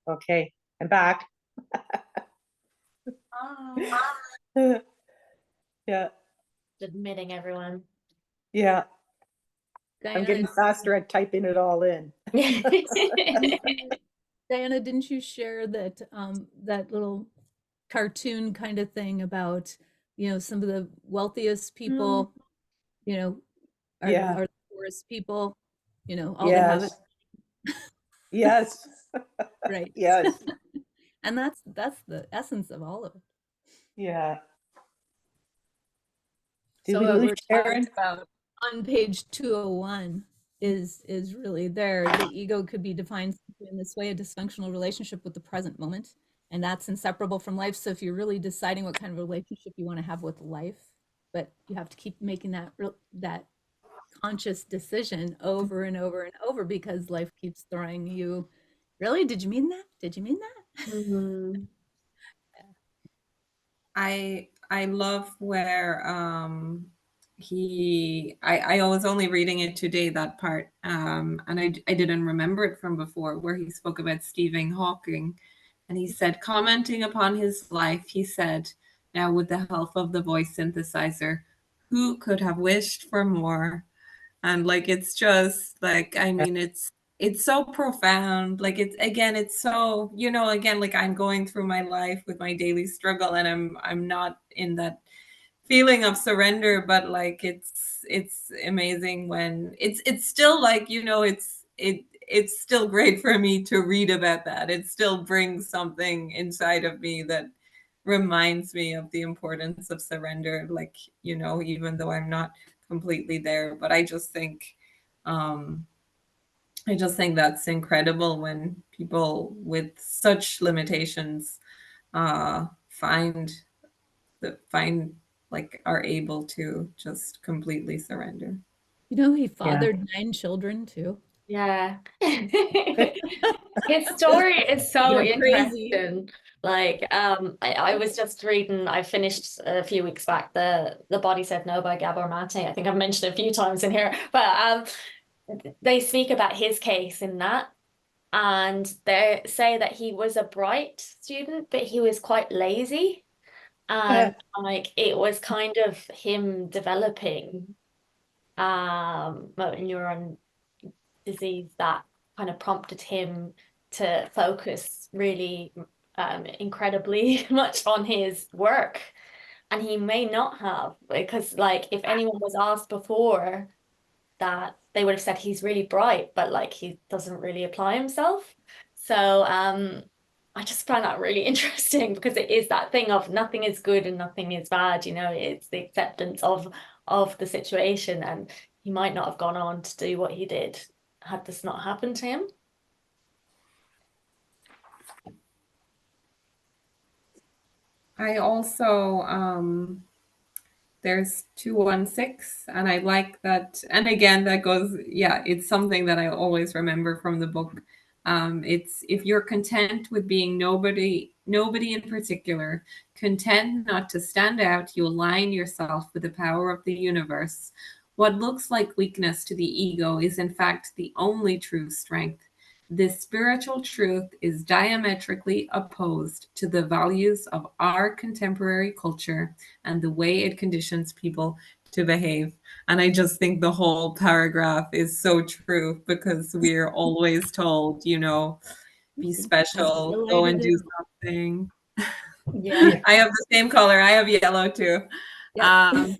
Okay, I'm back. Oh, Yeah, admitting everyone. yeah. I'm Diana, getting faster at typing it all in. Diana, didn't you share that that little cartoon kind of thing about, some of the wealthiest Mm. people, you know, Yeah, are the poorest people, all they have is yes, yes, right. yes, And that's the essence of all of it. yeah. Did So we what lose we're talking Sharon? about on page 201 is really there. The ego could be defined in this way: a dysfunctional relationship with the present moment, and that's inseparable from life. So if you're really deciding what kind of relationship you want to have with life, but you have to keep making that conscious decision over and over and over, because life keeps throwing you, really, did you mean that? Did you mean that? Mhm. I love where I was only reading it today, that part, and I didn't remember it from before, where he spoke about Stephen Hawking, and he said, commenting upon his life, he said, now with the help of the voice synthesizer, who could have wished for more? And like it's just like, I mean, it's so profound. Like it's, again, it's so, again, like I'm going through my life with my daily struggle, and I'm not in that feeling of surrender, but like it's amazing when it's still like, it's still great for me to read about that. It still brings something inside of me that reminds me of the importance of surrender, like, even though I'm not completely there. But um I just think that's incredible when people with such limitations find find like are able to just completely surrender. He Yeah. fathered 9 children too. Yeah. His story is so They're crazy. interesting. Like, I was just reading, I finished a few weeks back the Body Said No by Gabor Mate. I think I've mentioned it a few times in here, but they speak about his case in that, and they say that he was a bright student, but he was quite lazy. And like it was kind of him developing motor neuron disease that kind of prompted him to focus really incredibly much on his work. And he may not have, because like if anyone was asked before that, they would have said he's really bright, but like he doesn't really apply himself. So I just find that really interesting, because it is that thing of nothing is good and nothing is bad, it's the acceptance of the situation. And he might not have gone on to do what he did had this not happened to him. I also there's 216, and I like that. And again, that goes, yeah, it's something that I always remember from the book. It's, if you're content with being nobody in particular, content not to stand out, you align yourself with the power of the universe. What looks like weakness to the ego is in fact the only true strength. This spiritual truth is diametrically opposed to the values of our contemporary culture and the way it conditions people to behave. And I just think the whole paragraph is so true, because we're always told, be special, go and do something. Yeah. I have the same color. I have yellow too. Yep. Um,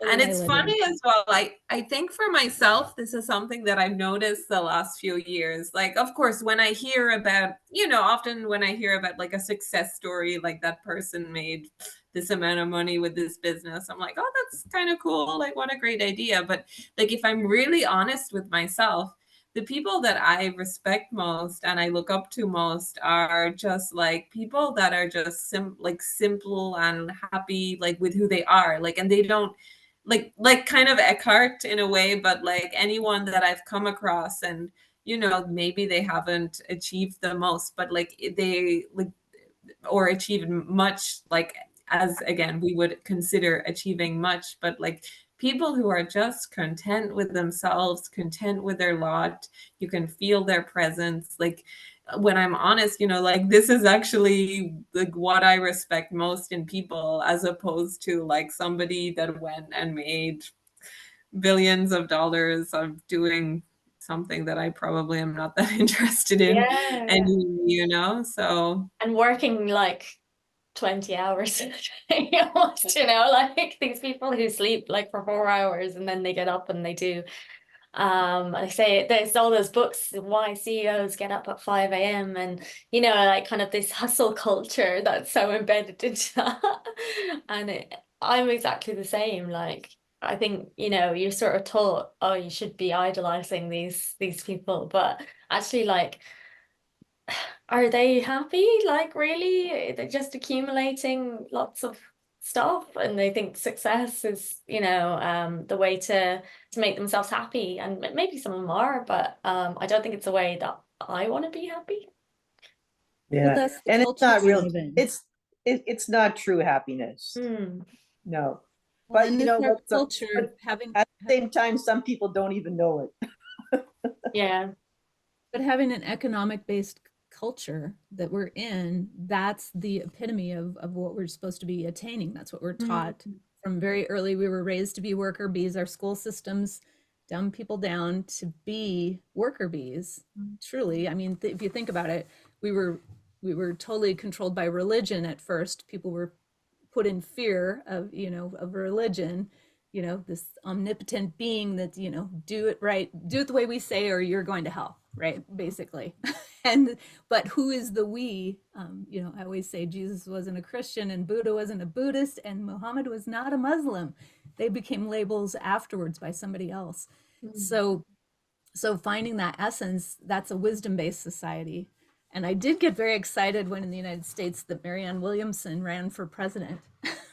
Totally and it's highlighted. funny as well. I think for myself, this is something that I've noticed the last few years. Like, of course, when I hear about, often when I hear about like a success story, like that person made this amount of money with this business, I'm like, oh, that's kind of cool. Like, what a great idea. But like, if I'm really honest with myself, the people that I respect most and I look up to most are just like people that are just simple and happy, like with who they are. Like, and they don't, like kind of Eckhart in a way, but like anyone that I've come across, and maybe they haven't achieved the most, but like they like, or achieved much, like, as again we would consider achieving much, but like people who are just content with themselves, content with their lot, you can feel their presence, like when I'm honest, like this is actually like what I respect most in people, as opposed to like somebody that went and made billions of dollars of doing something that I probably am not that interested in. Yeah. And so And working like 20 hours a day almost, like these people who sleep like for 4 hours and then they get up and they do. I say there's all those books why CEOs get up at 5 a.m. and like kind of this hustle culture that's so embedded into that. And I'm exactly the same. Like I think you're sort of taught, oh, you should be idolizing these people, but actually, like, are they happy? Like, really? They're just accumulating lots of stuff and they think success is, the way to make themselves happy. And maybe some of them are, but I don't think it's a way that I want to be happy. Well, Yeah. that's the And it's culture not we real. live in. It's not true happiness. Mm, No. Well, But and you it's know our what? culture having At the same time, some people don't even know it. yeah. But having an economic based culture that we're in, that's the epitome of what we're supposed to be attaining. That's what we're taught from very early. We were raised to be worker bees. Our school systems dumb people down to be worker bees. Truly, I mean, if you think about it, we were totally controlled by religion at first. People were put in fear of of religion, this omnipotent being that do it right, do it the way we say or you're going to hell, right, basically. But who is the we? I always say Jesus wasn't a Christian and Buddha wasn't a Buddhist and Muhammad was not a Muslim. They became labels afterwards by somebody else. So finding that essence, that's a wisdom-based society. And I did get very excited when in the United States that Marianne Williamson ran for president,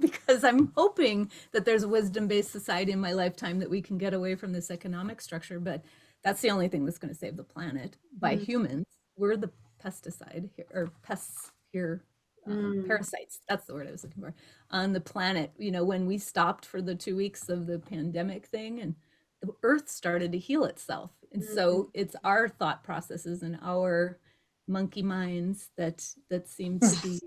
because I'm hoping that there's a wisdom-based society in my lifetime that we can get away from this economic structure. But that's the only thing that's going to save the planet by humans. We're the pesticide here, or pests here, parasites. That's the word I was looking for on the planet. When we stopped for the 2 weeks of the pandemic thing and the earth started to heal itself. And so it's our thought processes and our monkey minds that seem to be,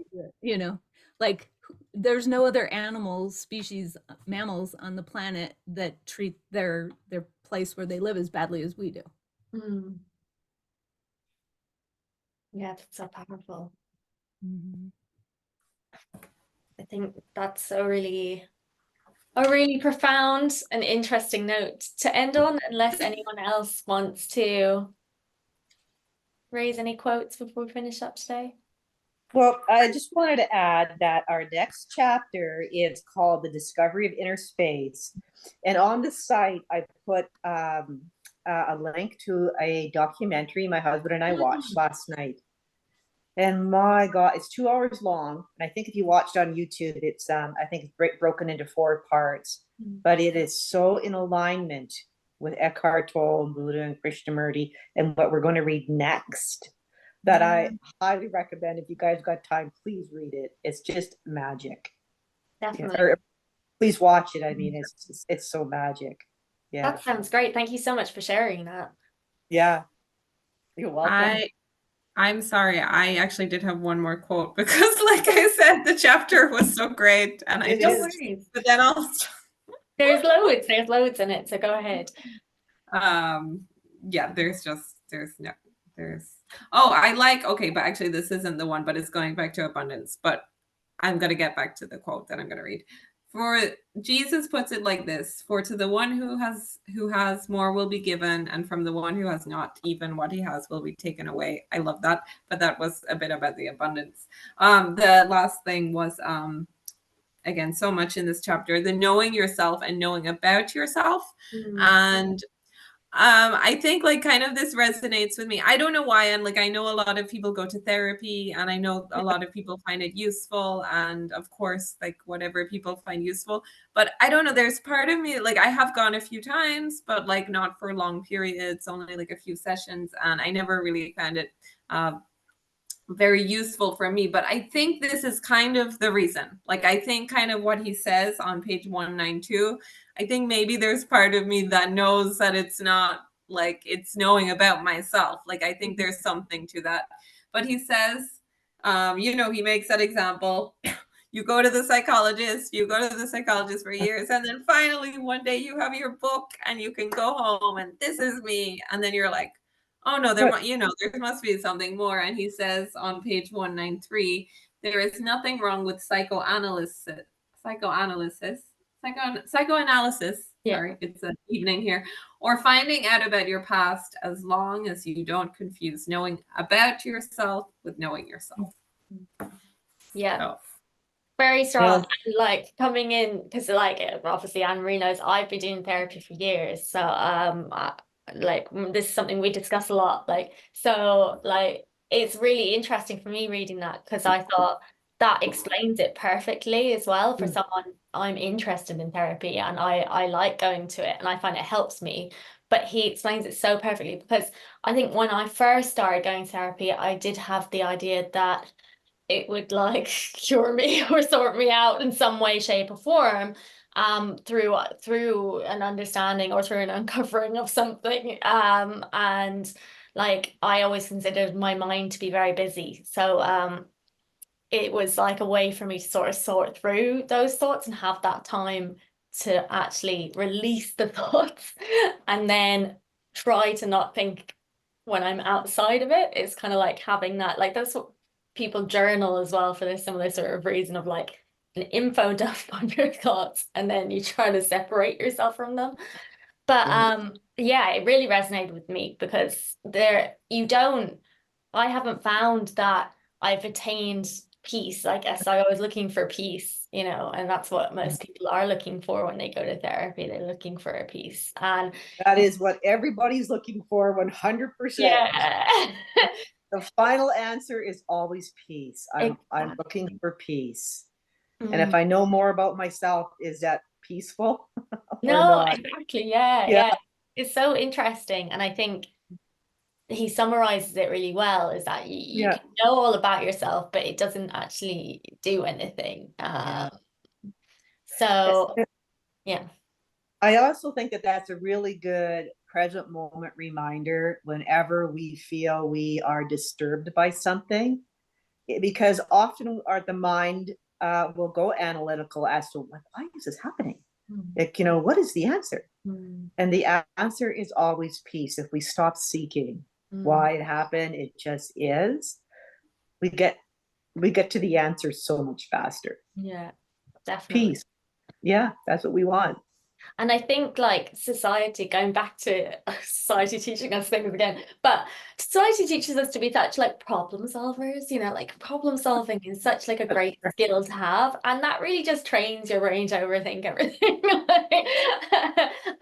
like there's no other animals, species, mammals on the planet that treat their place where they live as badly as we do. Yeah, that's so powerful. Mm-hmm. I think that's a really profound and interesting note to end on, unless anyone else wants to raise any quotes before we finish up today. Well, I just wanted to add that our next chapter is called The Discovery of Inner Space. And on the site, I put a link to a documentary my husband and I watched last night. And my God, it's 2 hours long. And I think if you watched on YouTube, it's I think it's broken into 4 parts. But it is so in alignment with Eckhart Tolle and Buddha and Krishnamurti and what we're going to read next, that I highly recommend. If you guys got time, please read it. It's just magic. Definitely. Or please watch it. I mean, it's so magic. Yeah. That sounds great. Thank you so much for sharing that. Yeah. You're welcome. I'm sorry. I actually did have one more quote because, like I said, the chapter was so great, and I No just. worries. But then also. There's loads in it. So go ahead. Yeah. There's. Oh, I like. Okay, but actually, this isn't the one. But it's going back to abundance. But I'm gonna get back to the quote that I'm gonna read. For Jesus puts it like this: for to the one who has more will be given, and from the one who has not, even what he has will be taken away. I love that, but that was a bit about the abundance. The last thing was again, so much in this chapter, the knowing yourself and knowing about yourself. And I think like kind of this resonates with me. I don't know why. And like, I know a lot of people go to therapy and I know a lot of people find it useful. And of course, like whatever people find useful, but I don't know, there's part of me, like I have gone a few times, but like not for long periods, only like a few sessions. And I never really found it very useful for me. But I think this is kind of the reason. Like, I think kind of what he says on page 192, I think maybe there's part of me that knows that it's not like it's knowing about myself. Like, I think there's something to that. But he says, he makes that example. You go to the psychologist for years, and then finally one day you have your book and you can go home and this is me. And then you're like, oh no, there must be something more. And he says on page 193, there is nothing wrong with psychoanalysis. Yeah. Sorry, it's an evening here. Or finding out about your past, as long as you don't confuse knowing about yourself with knowing yourself. Yeah. So. Very strong. And like coming in, because like obviously Anne-Marie knows I've been doing therapy for years. So like this is something we discuss a lot. Like, so like it's really interesting for me reading that, because I thought that explains it perfectly as well for someone. I'm interested in therapy and I like going to it and I find it helps me. But he explains it so perfectly, because I think when I first started going to therapy, I did have the idea that it would like cure me or sort me out in some way, shape, or form, through an understanding or through an uncovering of something. And like I always considered my mind to be very busy. So it was like a way for me to sort of sort through those thoughts and have that time to actually release the thoughts and then try to not think when I'm outside of it. It's kind of like having that, like that's what people journal as well for this similar sort of reason of like an info dump on your thoughts and then you try to separate yourself from them. But yeah, it really resonated with me because I haven't found that I've attained peace. I guess I was looking for peace, and that's what most people are looking for when they go to therapy. They're looking for a peace. And that is what everybody's looking for, 100%. yeah. The final answer is always peace. I'm looking for peace. And if I know more about myself, is that peaceful? No, exactly. Yeah. It's so interesting. And I think he summarizes it really well, is that you can know all about yourself, but it doesn't actually do anything. So, yeah. I also think that that's a really good present moment reminder whenever we feel we are disturbed by something, because often the mind will go analytical as to why is this happening? Like, what is the answer? And the answer is always peace. If we stop seeking why it happened, it just is. We get to the answer so much faster. Yeah, definitely. Peace. Yeah, that's what we want. And I think like society, going back to society teaching us things again, but society teaches us to be such like problem solvers, like problem solving is such like a great skill to have. And that really just trains your brain to overthink everything.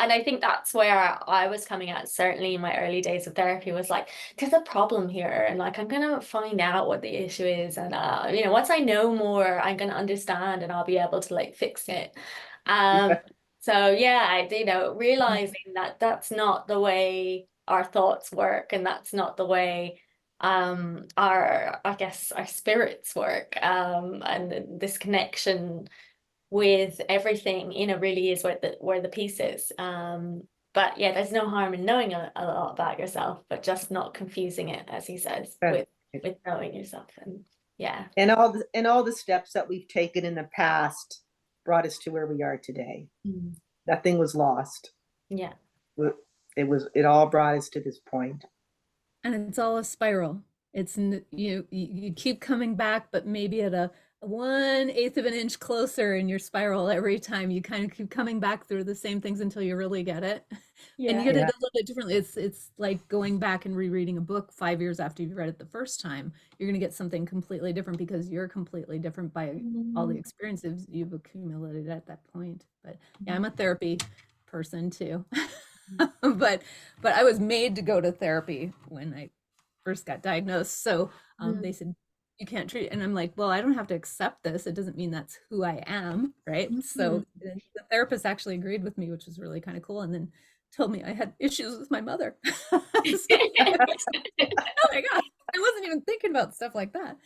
And I think that's where I was coming at, certainly in my early days of therapy, was like, there's a problem here. And like, I'm going to find out what the issue is. And, once I know more, I'm going to understand and I'll be able to like fix it. So yeah, realizing that that's not the way our thoughts work, and that's not the way our spirits work, and this connection with everything, really is where the peace is. But yeah, there's no harm in knowing a lot about yourself, but just not confusing it, as he says, with knowing yourself. And yeah, and all the steps that we've taken in the past brought us to where we are today. Nothing was lost. Yeah, it all brought us to this point. And it's all a spiral. It's you keep coming back, but maybe at a 1/8 of an inch closer in your spiral every time. You kind of keep coming back through the same things until you really get it. And you get it a little bit differently. It's like going back and rereading a book 5 years after you read it the first time. You're going to get something completely different because you're completely different by all the experiences you've accumulated at that point. But yeah, I'm a therapy person too. but I was made to go to therapy when I first got diagnosed. So they said, you can't treat it. And I'm like, well, I don't have to accept this. It doesn't mean that's who I am, right? So the therapist actually agreed with me, which was really kind of cool. And then told me I had issues with my mother. Oh my God, I wasn't even thinking about stuff like that.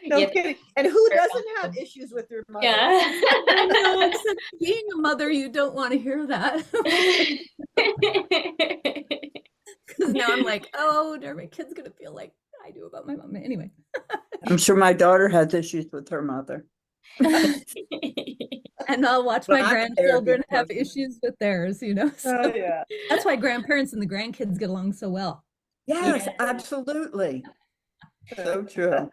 No kidding. And who doesn't have issues with their mother? No, except being a mother, you don't want to hear that. Because now I'm like, oh, are my kids gonna feel like I do about my mom? Anyway. I'm sure my daughter has issues with her mother. And I'll watch But my I'm a therapy grandchildren have person. issues with theirs, you know. So Oh, yeah. that's why grandparents and the grandkids get along so well. Yes, Yeah. absolutely. So true.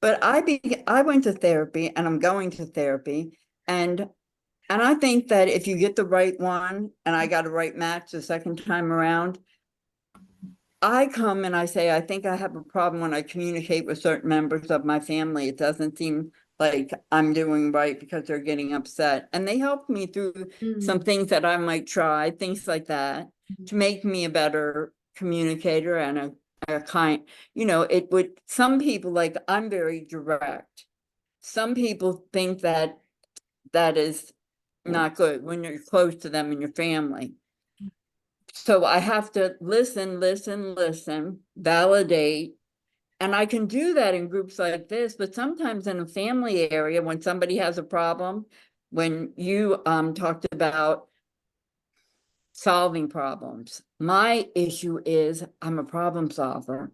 But I went to therapy and I'm going to therapy, and I think that if you get the right one, and I got a right match the second time around, I come and I say, I think I have a problem when I communicate with certain members of my family. It doesn't seem like I'm doing right because they're getting upset. And they help me through some things that I might try, things like that, to make me a better communicator and a kind, it would, some people, like, I'm very direct. Some people think that is not good when you're close to them and your family. So I have to listen, validate. And I can do that in groups like this, but sometimes in a family area, when somebody has a problem, when you talked about solving problems, my issue is I'm a problem solver.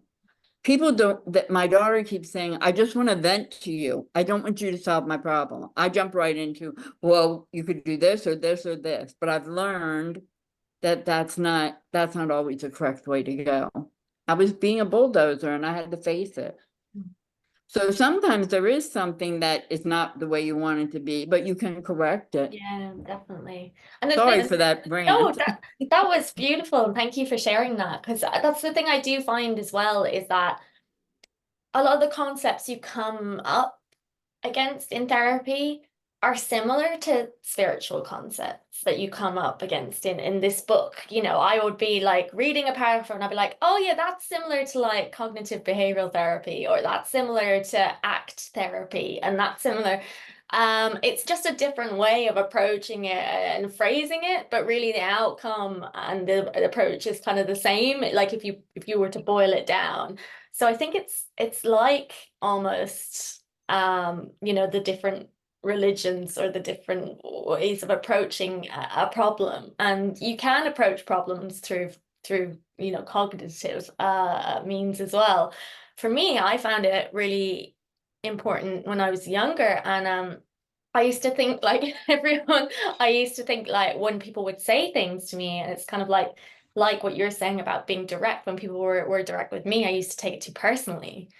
People don't, that my daughter keeps saying, I just want to vent to you. I don't want you to solve my problem. I jump right into, well, you could do this or this or this, but I've learned that that's not always the correct way to go. I was being a bulldozer and I had to face it. So sometimes there is something that is not the way you want it to be, but you can correct it. Yeah, definitely. And Sorry for that no, rant. that was beautiful. Thank you for sharing that, because that's the thing I do find as well, is that a lot of the concepts you come up against in therapy are similar to spiritual concepts that you come up against in this book. I would be like reading a paragraph and I'd be like, oh yeah, that's similar to like cognitive behavioral therapy, or that's similar to ACT therapy, and that's similar. It's just a different way of approaching it and phrasing it, but really the outcome and the approach is kind of the same, like if you were to boil it down. So I think it's like almost the different religions or the different ways of approaching a problem, and you can approach problems through cognitive means as well. For me, I found it really important when I was younger, and I used to think like everyone, I used to think like when people would say things to me, and it's kind of like what you're saying about being direct, when people were direct with me, I used to take it too personally.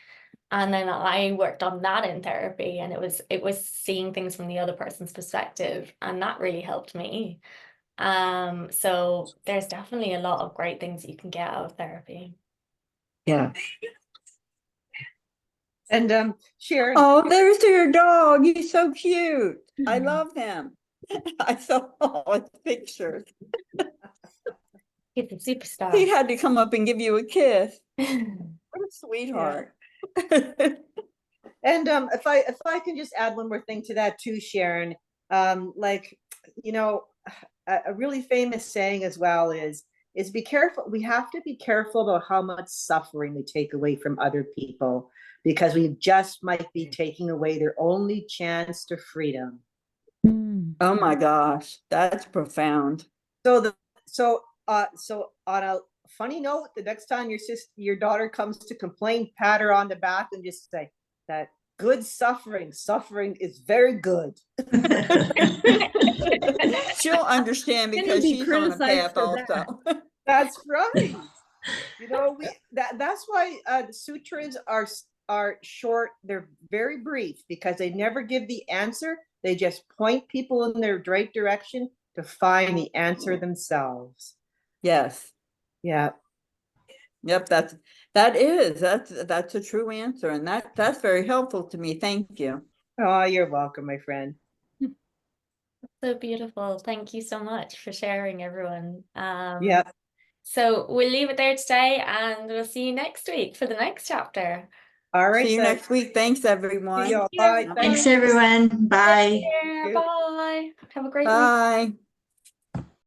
And then I worked on that in therapy, and it was seeing things from the other person's perspective, and that really helped me. So there's definitely a lot of great things you can get out of therapy. Yeah. And Sharon, Oh, there's your dog. He's so cute. I love him. I saw all his pictures. He's a He superstar. had to come up and give you a kiss. What a sweetheart. and if I can just add one more thing to that too, Sharon, like, a really famous saying as well is be careful. We have to be careful about how much suffering we take away from other people, because we just might be taking away their only chance to freedom. Oh my gosh, that's profound. So on a funny note, the next time your daughter comes to complain, pat her on the back and just say that good suffering is very good. She'll understand because she's on a path also. That's right. That's why the sutras are short. They're very brief because they never give the answer. They just point people in their right direction to find the answer themselves. Yes. Yeah. Yep, that's a true answer, and that's very helpful to me. Thank you. Oh, you're welcome, my friend. So beautiful. Thank you so much for sharing, everyone. Yeah. So we'll leave it there today, and we'll see you next week for the next chapter. All right. See you next week. Thanks, everyone. See you all. Bye. Thanks, everyone. Bye. Take care. Bye. Have a great week. Bye.